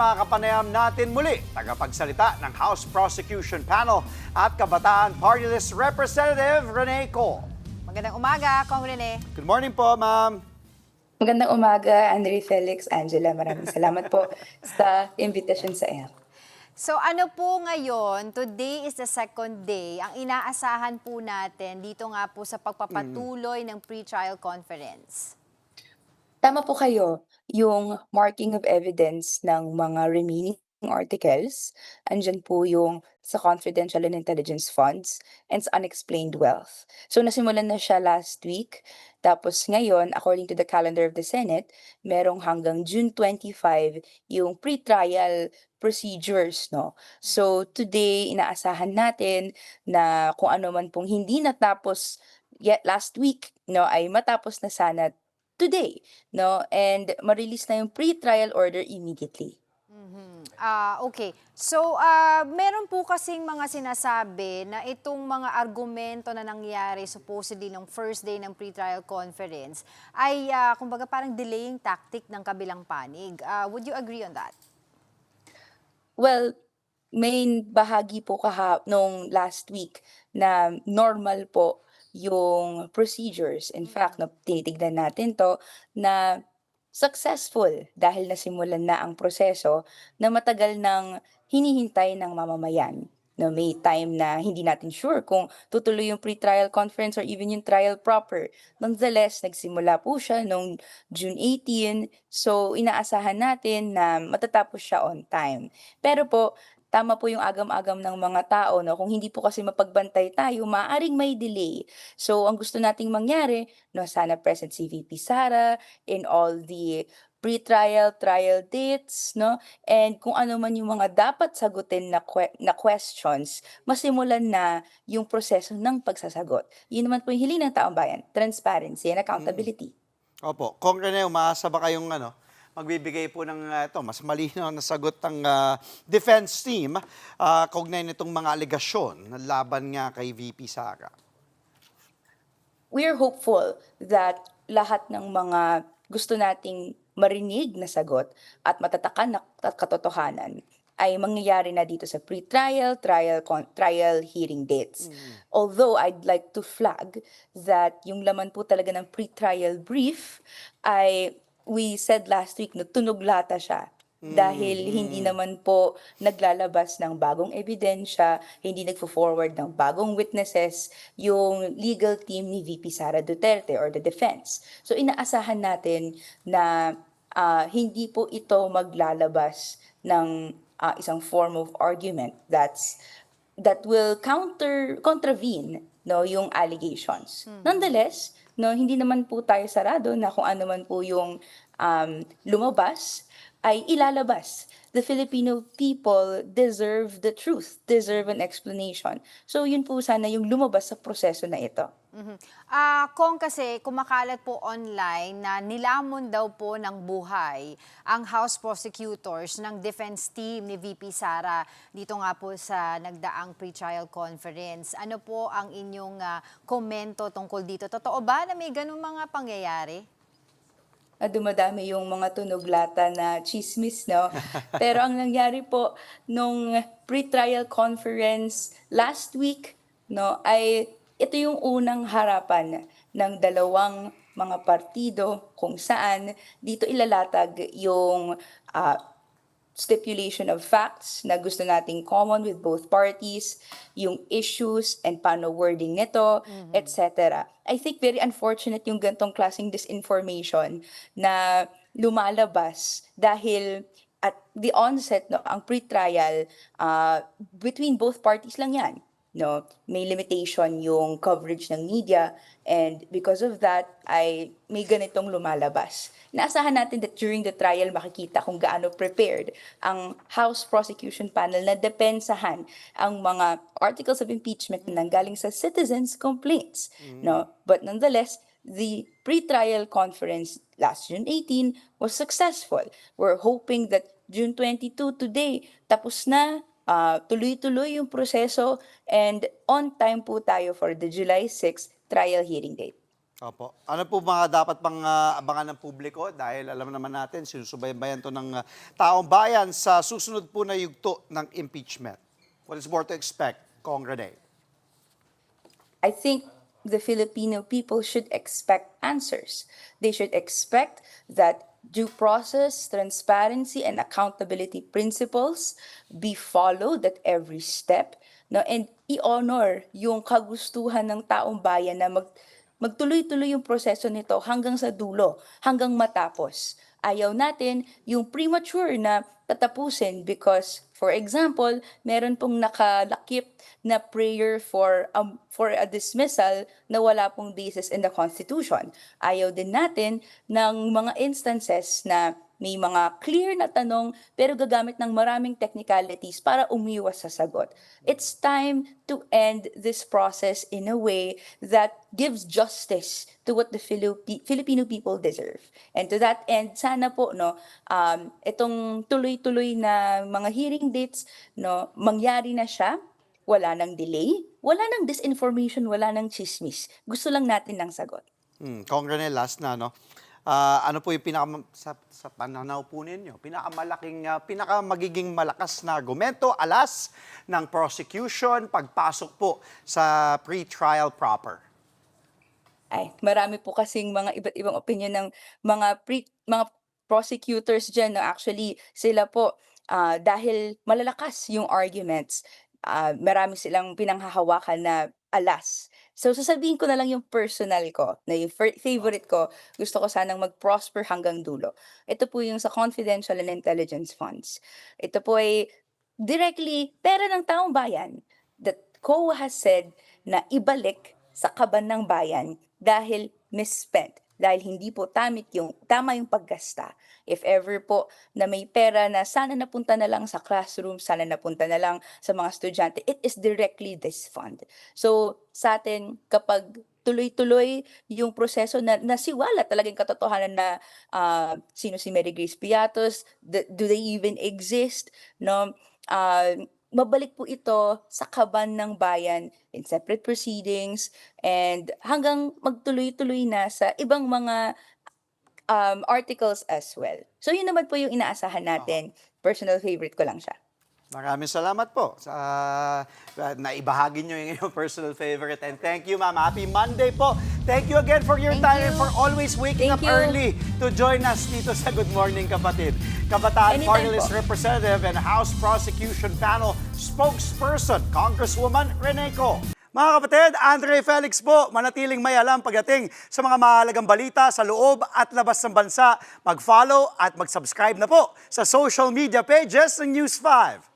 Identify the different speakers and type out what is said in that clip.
Speaker 1: mga kapanayam natin muli, tagapagsalita ng House Prosecution Panel at Kabataan Party List Representative Rene Co.
Speaker 2: Magandang umaga, Kong Rene.
Speaker 1: Good morning po, ma'am.
Speaker 3: Magandang umaga, Andre, Felix, Angela. Maraming salamat po sa invitation sa iyo.
Speaker 2: So ano po ngayon, today is the second day, ang inaasahan po natin dito nga po sa pagpapatuloy ng pre-trial conference.
Speaker 3: Tama po kayo, yung marking of evidence ng mga remaining articles, andyan po yung sa confidential and intelligence funds and sa unexplained wealth. So nasimulan na siya last week, tapos ngayon, according to the calendar of the Senate, merong hanggang June 25 yung pre-trial procedures, no? So today, inaasahan natin na kung ano man pong hindi natapos yet last week, no, ay matapos na sana today, no? And ma-release na yung pre-trial order immediately.
Speaker 2: Okay. So, meron po kasing mga sinasabi na itong mga argumento na nangyari supposedly nung first day ng pre-trial conference ay, kumbaga parang delaying tactic ng kabilang panig. Would you agree on that?
Speaker 3: Well, may bahagi po nung last week na normal po yung procedures. In fact, no, tinitignan natin to na successful dahil nasimulan na ang proseso na matagal nang hinihintay ng mamamayan. No, may time na hindi natin sure kung tutuloy yung pre-trial conference or even yung trial proper. Nonetheless, nagsimula po siya noong June 18, so inaasahan natin na matatapos siya on time. Pero po, tama po yung agam-agam ng mga tao, no? Kung hindi po kasi mapagbantay tayo, maaaring may delay. So, ang gusto nating mangyari, no, sana present si VP Sara in all the pre-trial, trial dates, no? And kung ano man yung mga dapat sagutin na questions, masimulan na yung proseso ng pagsasagot. Yun naman po yung hiling ng taong bayan, transparency and accountability.
Speaker 1: Opo, Kong Rene, umaasa ba kayong magbibigay po ng ito, mas malinaw na sagot ng defense team kaugnay nitong mga alegasyon na laban nga kay VP Sara?
Speaker 3: We're hopeful that lahat ng mga gusto nating marinig na sagot at matatakan na katotohanan ay mangyayari na dito sa pre-trial, trial hearing dates. Although I'd like to flag that yung laman po talaga ng pre-trial brief ay we said last week na tunog lata siya. Dahil hindi naman po naglalabas ng bagong ebidensya, hindi nagfo-forward ng bagong witnesses yung legal team ni VP Sara Duterte or the defense. So inaasahan natin na hindi po ito maglalabas ng isang form of argument that will contravene, no, yung allegations. Nonetheless, no, hindi naman po tayo sarado na kung ano man po yung lumabas ay ilalabas. The Filipino people deserve the truth, deserve an explanation. So yun po sana yung lumabas sa proseso na ito.
Speaker 2: Kung kasi kumakalat po online na nilamon daw po ng buhay ang House Prosecutors ng defense team ni VP Sara dito nga po sa nagdaang pre-trial conference. Ano po ang inyong komento tungkol dito? Totoo ba na may ganung mga pangyayari?
Speaker 3: Dumadami yung mga tunog lata na chismis, no? Pero ang nangyari po nung pre-trial conference last week, no, ay ito yung unang harapan ng dalawang mga partido kung saan dito ilalatag yung stipulation of facts na gusto nating common with both parties, yung issues and paano wording nito, etc. I think very unfortunate yung gantong klaseng disinformation na lumalabas dahil at the onset, no, ang pre-trial between both parties lang yan. No, may limitation yung coverage ng media and because of that ay may ganitong lumalabas. Naasahan natin that during the trial makikita kung gaano prepared ang House Prosecution Panel na depensahan ang mga articles of impeachment na nanggaling sa citizens' complaints. No, but nonetheless, the pre-trial conference last June 18 was successful. We're hoping that June 22 today tapos na, tuloy-tuloy yung proseso and on time po tayo for the July 6 trial hearing date.
Speaker 1: Opo. Ano po mga dapat pang abangan ng publiko? Dahil alam naman natin, sinusubaybayan to ng taong bayan sa susunod po na yugto ng impeachment. What is more to expect, Kong Rene?
Speaker 3: I think the Filipino people should expect answers. They should expect that due process, transparency, and accountability principles be followed at every step. No, and i-honor yung kagustuhan ng taong bayan na magtuloy-tuloy yung proseso nito hanggang sa dulo, hanggang matapos. Ayaw natin yung premature na tatapusin because, for example, meron pong nakalakip na prayer for a dismissal na wala pong basis in the Constitution. Ayaw din natin ng mga instances na may mga clear na tanong pero gagamit ng maraming technicalities para umiwas sa sagot. It's time to end this process in a way that gives justice to what the Filipino people deserve. And to that end, sana po itong tuloy-tuloy na mga hearing dates mangyari na siya. Wala nang delay, wala nang disinformation, wala nang chismis. Gusto lang natin ng sagot.
Speaker 1: Kong Rene, last na, no? Ano po yung sa pananaw po ninyo, pinakamagiging malakas na argumento, alas ng prosecution, pagpasok po sa pre-trial proper?
Speaker 3: Ay, marami po kasing mga iba't ibang opinion ng mga prosecutors dyan. No? Actually, sila po, dahil malalakas yung arguments, marami silang pinanghahawakan na alas. So, sasabihin ko na lang yung personal ko, na yung favorite ko, gusto ko sanang mag-prosper hanggang dulo. Ito po yung sa confidential and intelligence funds. Ito po ay directly pera ng taong bayan that COA has said na ibalik sa kaban ng bayan dahil misspent, dahil hindi po tama yung paggasta. If ever po na may pera na sana napunta na lang sa classroom, sana napunta na lang sa mga estudyante, it is directly this fund. So sa atin, kapag tuloy-tuloy yung proseso na nasiwala talagang katotohanan na sino si Mary Grace Piatos, do they even exist, no? Mabalik po ito sa kaban ng bayan in separate proceedings and hanggang magtuloy-tuloy na sa ibang mga articles as well. So yun naman po yung inaasahan natin. Personal favorite ko lang siya.
Speaker 1: Maraming salamat po sa naibahagi nyo yung inyong personal favorite. And thank you, ma'am. Happy Monday po. Thank you again for your
Speaker 2: Thank
Speaker 1: time and
Speaker 2: you.
Speaker 1: for always waking
Speaker 3: Thank
Speaker 1: up
Speaker 3: you.
Speaker 1: early to join us dito sa Good Morning Kapatid. Kabataan
Speaker 3: Anytime
Speaker 1: Party List
Speaker 3: po.
Speaker 1: Representative and House Prosecution Panel Spokesperson, Congresswoman Rene Co. Mga kapatid, Andre Felix po, manatiling may alam pagdating sa mga mahalagang balita sa loob at labas ng bansa. Mag-follow at mag-subscribe na po sa social media pages ng News 5.